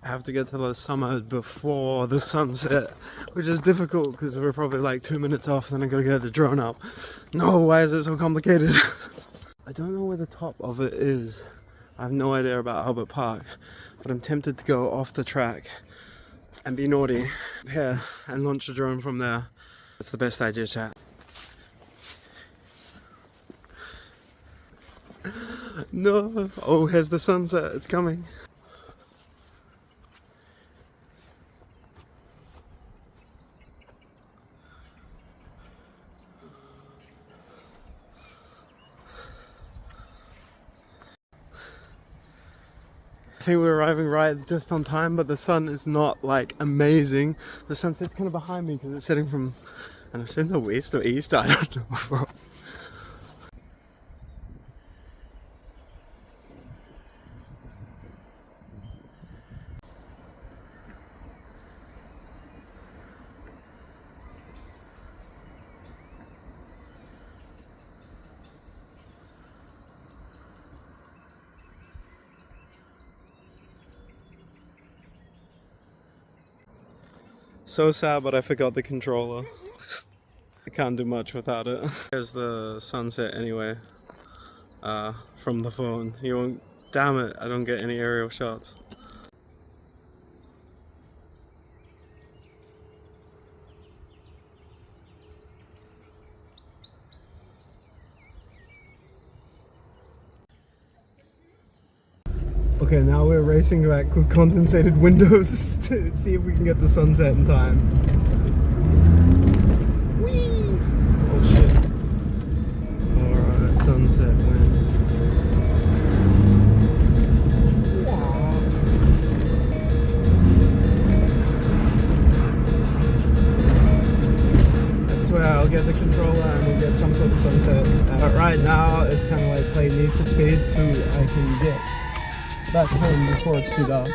have to get to the summit before the sunset, which is difficult because we're probably like 2 minutes off, then I gotta get the drone up. No, why is it so complicated? I don't know where the top of it is. I have no idea about Albert Park, but I'm tempted to go off the track and be naughty here and launch a drone from there. It's the best idea, chat. No, oh, here's the sunset, it's coming. I think we're arriving right just on time, but the sun is not like amazing. The sunset's kind of behind me because it's setting from, and it's in the west or east, I don't know, bro. So sad, but I forgot the controller. I can't do much without it. Here's the sunset anyway, from the phone. You won't, damn it, I don't get any aerial shots. Okay, now we're racing back with condensated windows to see if we can get the sunset in time. Whee! Oh shit. Alright, sunset wind. I swear I'll get the controller and we'll get some sort of sunset. Right now it's kind of like play Need for Speed 2. I can get back home before it's too dark.